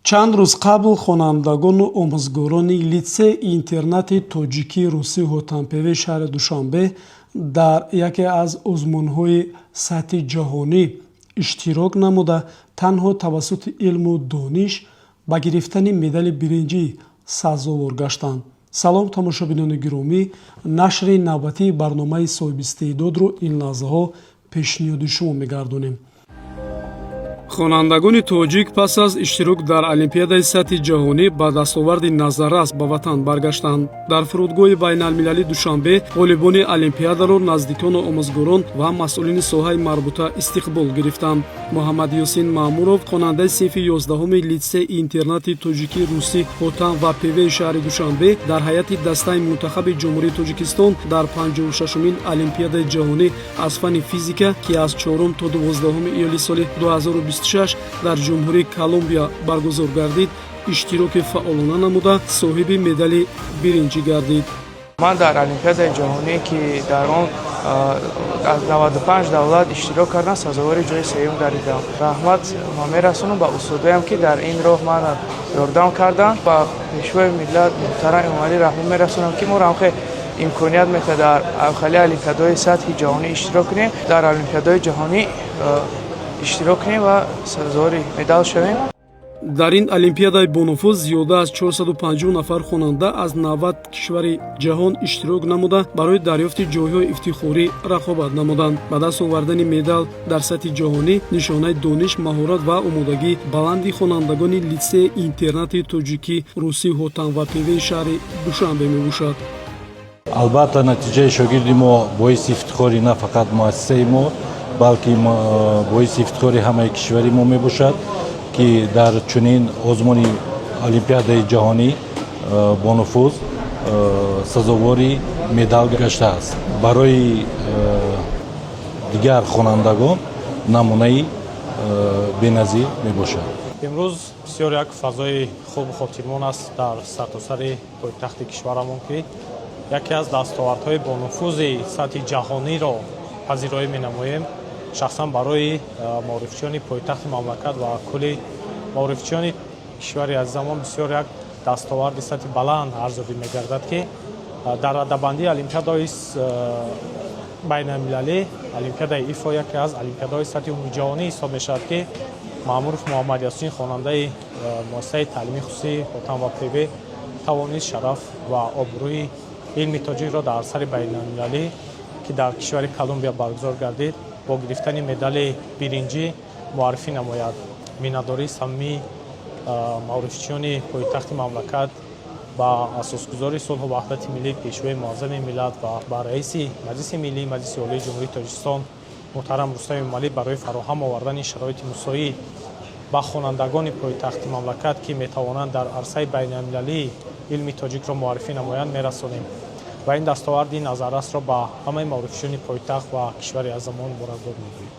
чанд рӯз қабл хонандагону омӯзгорони литсеи интернати тоҷикии русӣ ҳотанпеве шаҳри Душанбе дар яке аз озмунҳои сатҳи ҷаҳонӣ иштирок намуда танҳо тавассути илму дониш ба гирифтани медали биринҷӣ сазовор гаштанд. салом тамошобинони гиромӣ, нашри навбатии барномаи соҳибистеъдодро ин лаҳзаҳо пешниҳоди шумо мегардонем. хонандагони тоҷик пас аз иштирок дар олимпиадаи сатҳи ҷаҳонӣ ба дастоварди назаррас ба ватан баргаштанд. дар фурудгоҳи байналмилалӣ Душанбе ғолибони олимпиадаро наздикону омӯзгорон ва масъулини соҳаи марбута истиқбол гирифтанд. муҳаммад Ёсин Маъмуров, хонандаи синфи 11-уми литсеи интернати тоҷикии русӣ ҳотан ва певеи шаҳри Душанбе дар ҳайати дастаи мунтахаби ҷумҳурии Тоҷикистон дар 56-умин олимпиадаи ҷаҳонӣ аз фанни физика, ки аз 4 то 12 июли соли 2026 дар ҷумҳурии Колумбия баргузор гардид, иштироки фаъолона намуда соҳиби медали биринҷӣ гардид. ман дар олимпиадаи ҷаҳонӣ, ки дар он аз 95 давлат иштирок кардам, сазовори ҷои сеюм гаридам. раҳмат ман мерасонам ба устодоям, ки дар ин роҳ мана ёрдам карданд. ба пешвои миллат муҳтарам Эмомалӣ раҳмат мерасонам, ки моро ҳамхе имконият метавонад дар авхали олимпиадаҳои сатҳи ҷаҳонӣ иштирок кунем. дар олимпиадаҳои ҷаҳонӣ иштирок кунем ва сазовори медал шавем. дар ин олимпиадаи бонуфуз зиёда аз 450 нафар хонанда аз 90 кишвари ҷаҳон иштирок намуда барои дарёфти ҷойҳои ифтихорӣ рақобат намуданд. ба даст овардани медал дар сатҳи ҷаҳонӣ нишонаи дониш, маҳорат ва омодагии баланди хонандагони литсеи интернати тоҷикии русӣ ҳотан ва певеи шаҳри Душанбе мебошад. албатта натиҷаи шогирди мо боиси ифтихори на фақат муассисаи мо, балки боиси ифтихори ҳамаи кишвари мо мебошад, ки дар чунин озмуни олимпиадаи ҷаҳонӣ бонуфуз сазовори медал гаштааст. барои дигар хонандагон намунаи беназир мебошад. имрӯз бисёр як фазои хуб хотирмон аст дар сартосари пойтахти кишварамон, ки яке аз дастовардҳои бонуфузи сатҳи ҷаҳониро пазироӣ менамоем. шахсан барои маърифчиёни пойтахти мамлакат ва кулли маърифчиёни кишвари азизамон бисёр як дастоварди сатҳи баланд арзёбӣ мегардад, ки дар раддабандии олимпиадаҳои байналмилалӣ олимпиадаи ифо яке аз олимпиадаҳои сатҳи умумиҷаҳонӣ ҳисоб мешавад, ки Маъмуров Муҳаммад Ёсин, хонандаи муассисаи таълими хусусии ҳотан ва певе, тавонист шараф ва обрӯи илми тоҷикро дар сари байналмилалӣ, ки дар кишвари Колумбия баргузор гардид, бо гирифтани медали биринҷӣ муаррифӣ намояд. миннатдории самимии маърифчиёни пойтахти мамлакат ба асосгузори сулҳу ваҳдати миллӣ, пешвои муаззами миллат ва ба раиси маҷлиси миллии маҷлиси олии ҷумҳурии Тоҷикистон муҳтарам Рустами Эмомалӣ барои фароҳам овардани шароити мусоид ба хонандагони пойтахти мамлакат, ки метавонанд дар арсаи байналмилалии илми тоҷикро муаррифӣ намоянд, мерасонем ва ин дастоварди назаррасро ба ҳамаи маърифчиёни пойтахт ва кишвари азамон муборакбод мегӯем.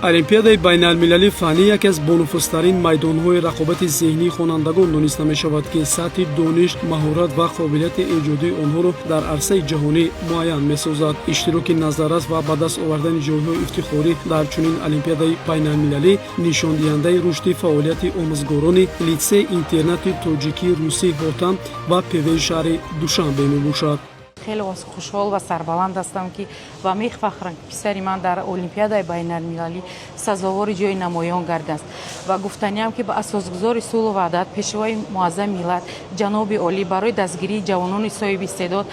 олимпиадаи байналмилалии фаннӣ яке аз бонуфузтарин майдонҳои рақобати зеҳнии хонандагон дониста мешавад, ки сатҳи дониш, маҳорат ва қобилияти эҷодии онҳоро дар арсаи ҷаҳонӣ муайян месозад. иштироки назаррас ва ба даст овардани ҷойҳои ифтихорӣ дар чунин олимпиадаи байналмилалӣ нишондиҳандаи рушди фаъолияти омӯзгорони литсеи интернати тоҷикии русӣ ҳотан ва певеи шаҳри Душанбе мебошад. خیلی خوشحال و سربلند هستم که و میفخرم که پسری من در المپیادای بین‌المللی سزاوار جای نمایان گردید است و گفتنیم که با اساسگذار صلح و وحدت پیشوای معظم ملت جناب عالی برای دستگیری جوانان صاحب استعداد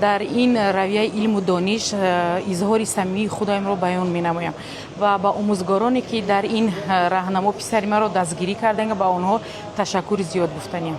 در این رویه علم و دانش اظهار صمیمی خودم را بیان می‌نمایم و با آموزگارانی که در این راهنما پسری من را دستگیری کردند با آنها تشکر زیاد گفتنیم.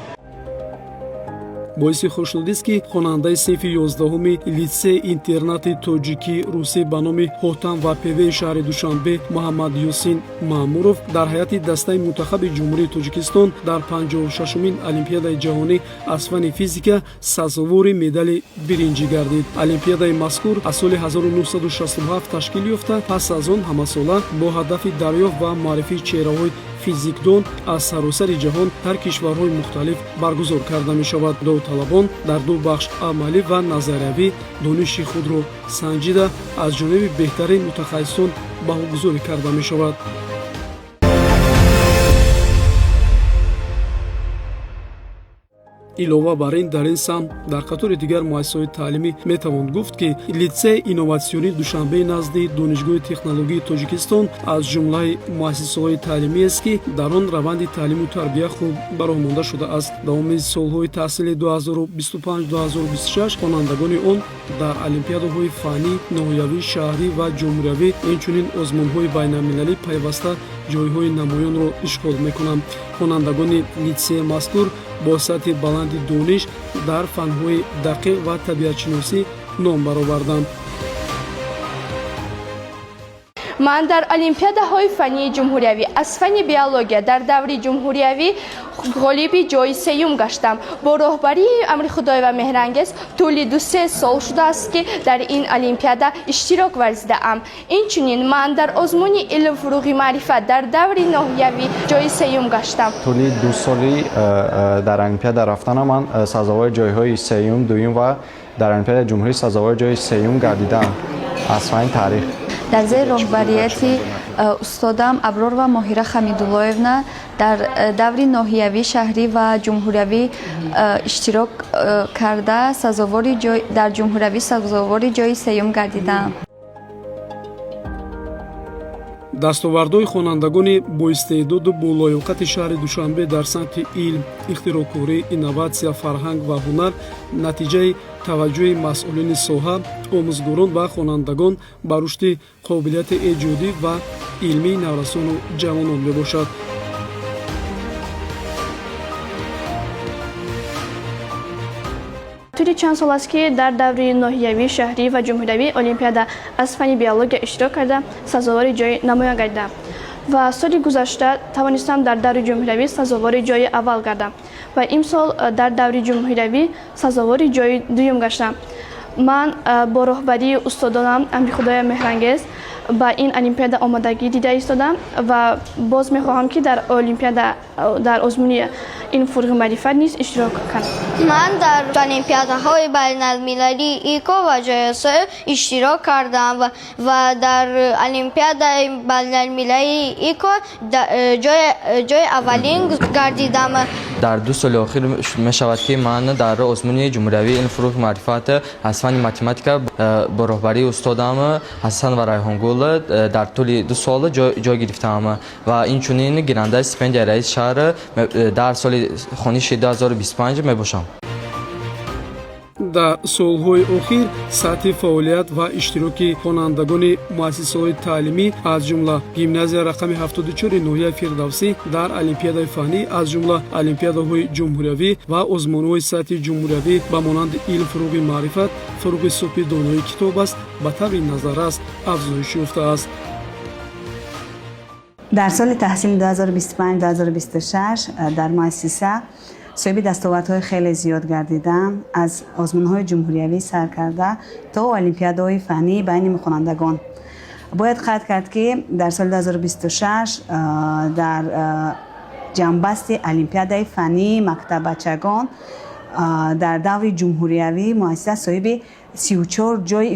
боиси хушнудист, ки хонандаи синфи 11-уми литсеи интернати тоҷикии русӣ ба номи ҳотан ва певеи шаҳри Душанбе Муҳаммад Ёсин Маъмуров дар ҳайати дастаи мунтахаби ҷумҳурии Тоҷикистон дар 56-умин олимпиадаи ҷаҳонӣ аз фанни физика сазовори медали биринҷӣ гардид. олимпиадаи мазкур аз соли 1967 ташкил ёфта, пас аз он ҳамасола бо ҳадафи дарёфт ва муаррифии чеҳраҳои физикдон аз саросари ҷаҳон дар кишварҳои мухталиф баргузор карда мешавад. довталабон дар ду бахш амалӣ ва назариявӣ дониши худро санҷида аз ҷониби беҳтарин мутахассисон баҳогузорӣ карда мешавад. илова бар ин дар ин самт дар қатори дигар муассисаҳои таълимӣ метавон гуфт ки литсеи инноватсионии душанбеи назди донишгоҳи технологии тоҷикистон аз ҷумлаи муассисаҳои таълимиест ки дар он раванди таълиму тарбия хуб бароҳ монда шудааст. давоми солҳои таҳсили 2025-2026 хонандагони он дар олимпиадаҳои фанӣ, ноҳиявӣ, шаҳрӣ ва ҷумҳуриявӣ инчунин озмунҳои байналмилалӣ пайваста ҷойҳои намоёнро ишғол мекунанд. хонандагони литсеи мазкур бо сатҳи баланди дониш дар фанҳои дақиқ ва табиатшиносӣ ном бароварданд. ман дар олимпиадаҳои фании ҷумҳуриявӣ аз фани биология дар даври ҷумҳуриявӣ ғолиби ҷойи сеюм гаштам. бо роҳбарии Амри Худоева меҳрангез тӯли 2-3 сол шудааст ки дар ин олимпиада иштирок варзидаам. инчунин ман дар озмуни илм фуруғи маърифат дар даври ноҳиявӣ ҷойи сеюм гаштам. тӯли 2 соли дар олимпиада рафтанам ман сазовори ҷойҳои сеюм, дуюм ва дар олимпиадаи ҷумҳурӣ сазовори ҷойи сеюм гардидаам аз фани таърих. дар зери роҳбарияти устодам Абророва Моҳира Хамидуллоевна дар даври ноҳиявӣ, шаҳрӣ ва ҷумҳуриявӣ иштирок карда дар ҷумҳуриявӣ сазовори ҷойи сеюм гардидаам. дастовардҳои хонандагони боистеъдоду болоёқати шаҳри душанбе дар самти илм, ихтироъкорӣ, инноватсия, фарҳанг ва ҳунар натиҷаи таваҷҷӯҳи масъулини соҳа, омӯзгорон ва хонандагон ба рушди қобилияти эҷодӣ ва илмии наврасону ҷавонон мебошад. тӯли чанд сол аст ки дар даври ноҳиявӣ, шаҳрӣ ва ҷумҳуриявӣ олимпиада аз фани биология иштирок карда сазовори ҷойи намоён гардидам ва соли гузашта тавонистам дар даври ҷумҳуриявӣ сазовори ҷойи аввал гардам ва имсол дар даври ҷумҳуриявӣ сазовори ҷойи дуюм гаштам. ман бо роҳбарии устодонам Амри Худоев меҳрангез ба ин олимпиада омодагӣ дида истодам ва боз мехоҳам ки дар олимпиада дар озмуни илм фуруғи маърифат низ иштирок кунам. ман дар олимпиадаҳои байналмилалии ИКО ва ҷСО иштирок кардам ва дар олимпиадаи байналмилалии ИКО ҷои аввалин гардидам. дар 2 соли охир мешавад ки ман дар озмуни ҷумҳуриявии илм фуруғи маърифат аз фани математика бо роҳбарии устодам Ҳасан ва Райҳонгул дар тӯли 2 сол ҷой гирифтаам ва инчунин гирандаи стипендияи раиси шаҳр дар соли хониши 2025 мебошам. дар солҳои охир сатҳи фаъолият ва иштироки хонандагони муассисаҳои таълимӣ аз ҷумла гимназия рақами 74 ноҳияи Фирдавсӣ дар олимпиадаи фанӣ аз ҷумла олимпиадаҳои ҷумҳуриявӣ ва озмунҳои сатҳи ҷумҳуриявӣ ба монанди илм фуруғи маърифат, фуруғи субҳи донои китоб аст ба табъи назаррас афзоиш ёфтааст. дар соли таҳсили 2025-2026 дар муассиса соҳиби дастовардҳои хеле зиёд гардидам. аз озмунҳои ҷумҳуриявӣ сар карда то олимпиадаҳои фанӣ байни хонандагон. бояд қайд кард ки дар соли 2026 дар ҷамъбасти олимпиадаи фанӣ мактабачагон дар даври ҷумҳуриявӣ муассиса соҳиби 34 ҷой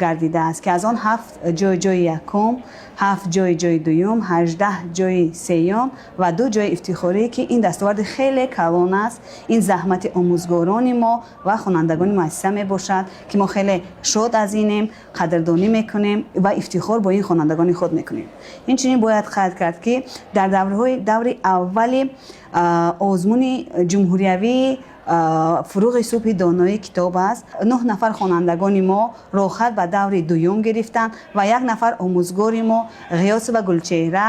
гардидааст ки аз он 7 ҷои якум, 7 ҷои дуюм, 18 ҷои сеюм ва 2 ҷои ифтихорӣ ки ин дастоварди хеле калон аст. ин заҳмати омӯзгорони мо ва хонандагони муассиса мебошад ки мо хеле шод аз инем, қадрдонӣ мекунем ва ифтихор бо ин хонандагони худ мекунем. инчунин бояд қайд кард ки дар даври аввали озмуни ҷумҳуриявӣ фуруғи субҳи донои китоб аст. 9 нафар хонандагони мо роҳхат ба даври дуюм гирифтанд ва 1 нафар омӯзгори мо Ғиёсова Гулчеҳра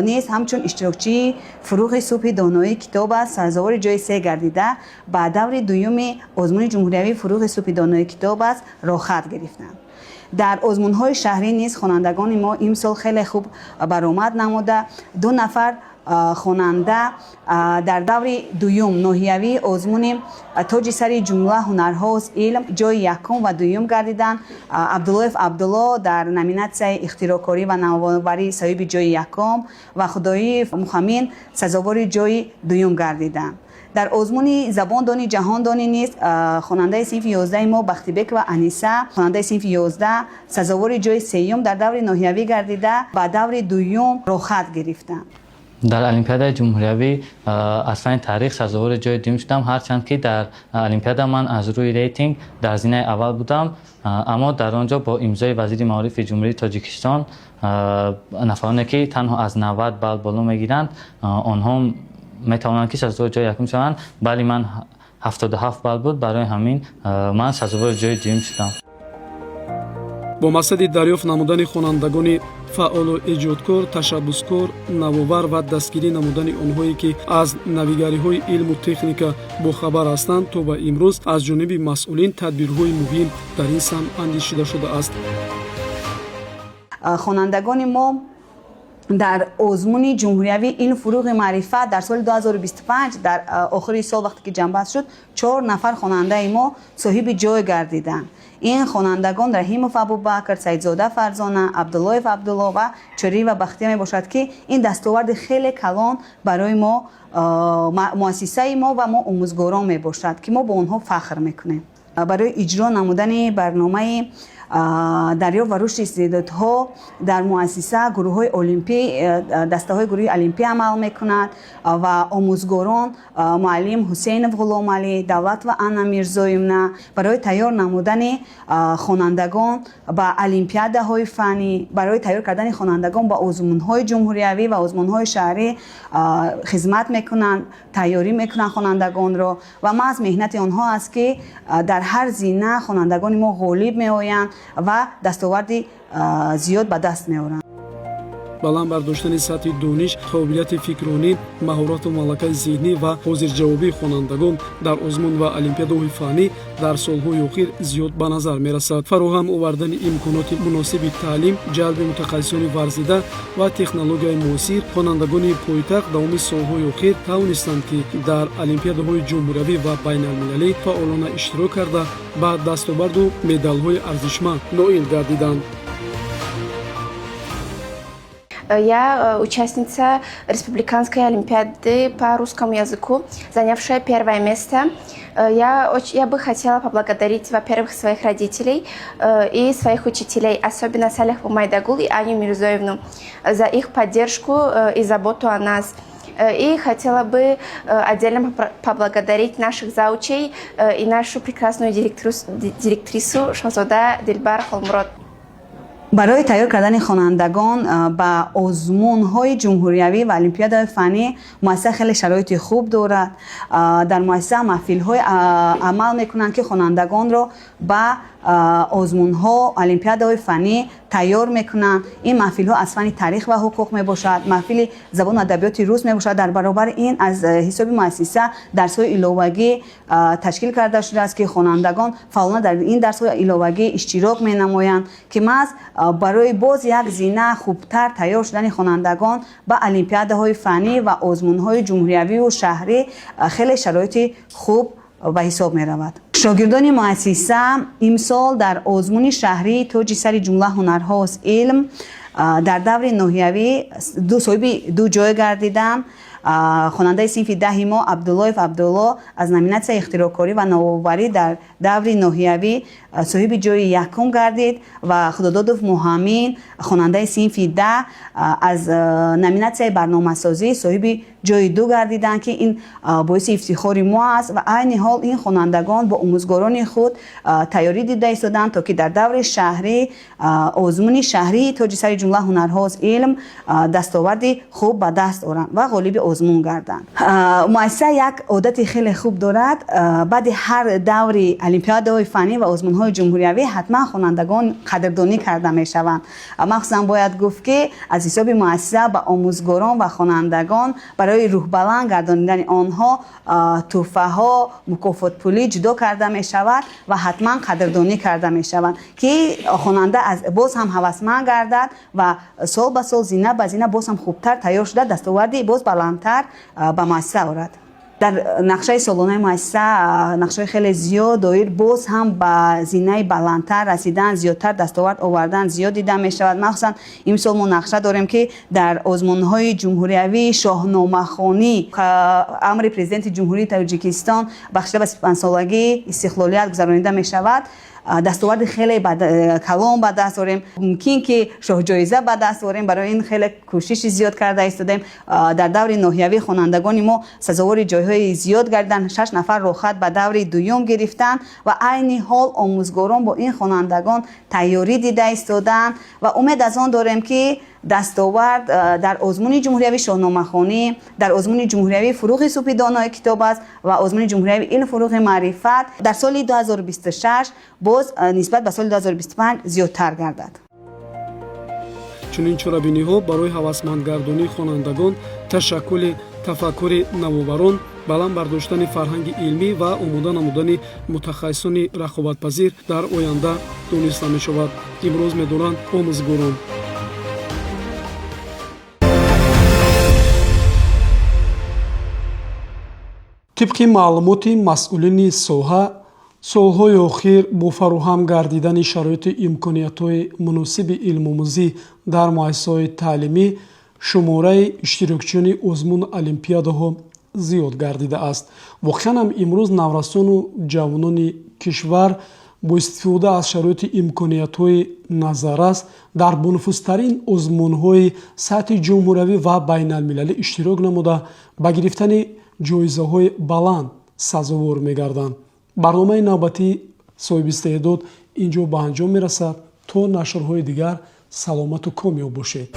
низ ҳамчун иштирокчии фуруғи субҳи донои китоб аст сазовори ҷойи 3 гардида ба даври дуюми озмуни ҷумҳуриявӣ фуруғи субҳи донои китоб аст роҳхат гирифтанд. дар озмунҳои шаҳрӣ низ хонандагони мо имсол хеле хуб баромад намуда 2 нафар хонанда дар даври дуюм ноҳиявӣ озмуни тоҷи сари ҷумла ҳунарҳоз илм ҷои якум ва дуюм гардиданд. Абдуллоев Абдулло дар номинатсияи ихтироъкорӣ ва навоварӣ соҳиби ҷои якум ва Худоиев Мухамин сазовори ҷои дуюм гардиданд. дар озмуни забондони ҷаҳондонӣ низ хонандаи синфи 11 мо Бахтибекова Аниса хонандаи синфи 11 сазовори ҷои сеюм дар даври ноҳиявӣ гардида ба даври дуюм роҳхат гирифтанд. در المپیادای جمهوریوی از فن تاریخ سزاوار جای دوم شدم، هرچند که در المپیاد من از روی ریتینگ در زینه اول بودم، اما در آنجا با امضای وزیر معارف جمهوری تاجیکستان نفرانی که تنها از 90 بال بالا میگیرند آنها میتوانند که سزاوار جای یکم شوند. ولی من 77 بال بود، برای همین من سزاوار جای دوم شدم. با مقصد دریافت نمودن خوانندگان فعال و ایجادکار، تشبثکار، نوآور و دستگیری نمودن آنهایی که از نویگری‌های علم و تکنیک باخبر هستند تا به امروز از جانب مسئولین تدبیرهای مهم در این سمت اندیشیده شده است. خوانندگان ما در آزمون جمهوریوی این فروغ معرفت در سال 2025 در آخر سال وقتی که جنبست شد 4 نفر خواننده ما صاحب جای گردیدند. این خوانندگان رحیموف ابوبکر، سیدزاده فرزانه، عبداللهف عبدالله و چری و بختیه می باشد که این دستاورد خیلی کلان برای ما مؤسسه ما و ما آموزگاران می باشد که ما با آنها فخر میکنیم. برای اجرا نمودن برنامه دریافت و رشد استعدادها در مؤسسه گروه‌های المپی، دسته‌های گروه المپی عمل می‌کند و آموزگاران معلم حسین غلامعلی، دولت و انا میرزایمنا برای تیار نمودن خوانندگان به المپیادهای فنی، برای تیار کردن خوانندگان به آزمون‌های جمهوریوی و آزمون‌های شهری خدمت می‌کنند، تیاری می‌کنند خوانندگان را و ما از مهنت آنها است که در هر زینه خوانندگان ما غالب می‌آیند و دستاوردی زیاد به دست می‌آورند. баланд бардоштани сатҳи дониш, қобилияти фикрронӣ, маҳорату малакаи зеҳнӣ ва ҳозирҷавобии хонандагон дар озмун ва олимпиадаҳои фанӣ дар солҳои охир зиёд ба назар мерасад. фароҳам овардани имконоти муносиби таълим, ҷалби мутахассисони варзида ва технологияи муосир, хонандагони пойтахт давоми солҳои охир тавонистанд ки дар олимпиадаҳои ҷумҳуриявӣ ва байналмилалӣ фаъолона иштирок карда ба дастоварду медалҳои арзишманд ноил гардиданд. Я участница Республиканской олимпиады по русскому языку, занявшая 1 место. Я бы хотела поблагодарить, во-первых, своих родителей и своих учителей, особенно Салиху Майдагул и Аню Мирзоевну, за их поддержку и заботу о нас. И хотела бы отдельно поблагодарить наших заучей и нашу прекрасную директрису Шахзода Дилбар Холмурод. برای تیار کردن خوانندگان به آزمون‌های جمهوریوی و المپیادهای فنی مؤسسه خیلی شرایط خوب دارد. در مؤسسه محفل‌های عمل می‌کنند که خوانندگان را به آزمون‌ها المپیادهای فنی تیار می‌کنند. این محفل‌ها از فن تاریخ و حقوق میباشد، محفل زبان و ادبیات روس میباشد. در برابر این از حساب مؤسسه درس‌های ایلوگی تشکیل کرده شده است که خوانندگان فعالانه در این درس‌های ایلوگی اشتراک می‌نمایند که ما برای باز یک زینه خوبتر تیار شدن خوانندگان به المپیادهای فنی و آزمون‌های جمهوریوی و شهری خیلی شرایط خوب به حساب می‌رود. شاگردان مؤسسه امسال در آزمون شهری تاج سر جمله هنرها و علم در دور ناحیوی دو جای گردیدند. خواننده صنف 10 ما عبدالله عبدالله از نامیناسیون اختراعکاری و نوآوری در دور ناحیوی صاحب جای یکم گردید و خداداد محمد خواننده صنف 10 از نامیناسیون برنامه‌سازی صاحب جای 2 گردیدند که این باعث افتخار ما است و عین حال این خوانندگان با آموزگاران خود تیاری دیده ایستادند تا که در دور شهری آزمون شهری تاج سر جمله هنرها و علم دستاوردی خوب به دست آورند و غالب آزمون گردند. مؤسسه یک عادت خیلی خوب دارد، بعد هر دوری المپیادهای فنی و آزمون‌های جمهوریوی حتما خوانندگان قدردانی کرده می‌شوند. مخصوصا باید گفت که از حساب مؤسسه به آموزگاران و خوانندگان برای روح بلند گردانیدن آنها تحفه‌ها، مکافات پولی جدا کرده می‌شود و حتما قدردانی کرده می‌شوند که خواننده از باز هم هوسمند گردد و سال به سال زینه به زینه باز هم خوبتر تیار شده دستاوردی باز بلندتر به مؤسسه آورد. در نقشه سالانه مؤسسه نقشه خیلی زیاد دایر باز هم به زینه بلندتر رسیدن، زیادتر دستاورد آوردن زیاد دیده می شود. مخصوصا امسال ما نقشه داریم که در آزمون‌های جمهوریوی شاهنامه‌خوانی امر پرزیدنت جمهوری تاجیکستان بخشیده به 35 سالگی استقلالیت گذرانیده می شود. دستاورد خیلی کلان به دست آوریم. ممکن که شاه جایزه به دست آوریم. برای این خیلی کوشش زیاد کرده ایستادیم. در دور ناحیوی خوانندگان ما سزاوار جایهای زیاد گردیدن. 6 نفر رخصت به دور دوم گرفتن و عین حال آموزگاران با این خوانندگان تیاری دیده ایستادن و امید از آن داریم که دستاورد در آزمون جمهوری شاهنامه خوانی، در آزمون جمهوری فروغ صوفی دانای کتاب است و آزمون جمهوری علم فروغ معرفت در سال 2026 باز نسبت به سال 2025 زیادتر گردد. чунин чорабиниҳо барои ҳавасмандгардонии хонандагон ташаккули тафаккури навоварон, баланд бардоштани фарҳанги илмӣ ва омода намудани мутахассисони рақобатпазир дар оянда дониста мешавад. имрӯз медонанд омӯзгорон. тибқи маълумоти масъулини соҳа, солҳои охир бо фароҳам гардидани шароити имкониятҳои муносиби илмомӯзӣ дар муассисаҳои таълимӣ шумораи иштирокчиёни озмун олимпиадаҳо зиёд гардидааст. воқеан ҳам имрӯз наврасону ҷавонони кишвар бо истифода аз шароити имкониятҳои назаррас дар бонуфузтарин озмунҳои сатҳи ҷумҳуравӣ ва байналмилалӣ иштирок намуда ба гирифтани ҷоизаҳои баланд сазовор мегарданд. барномаи навбатии соҳибистеъдод инҷо ба анҷом мерасад. то нашрҳои дигар саломату комёб бошед.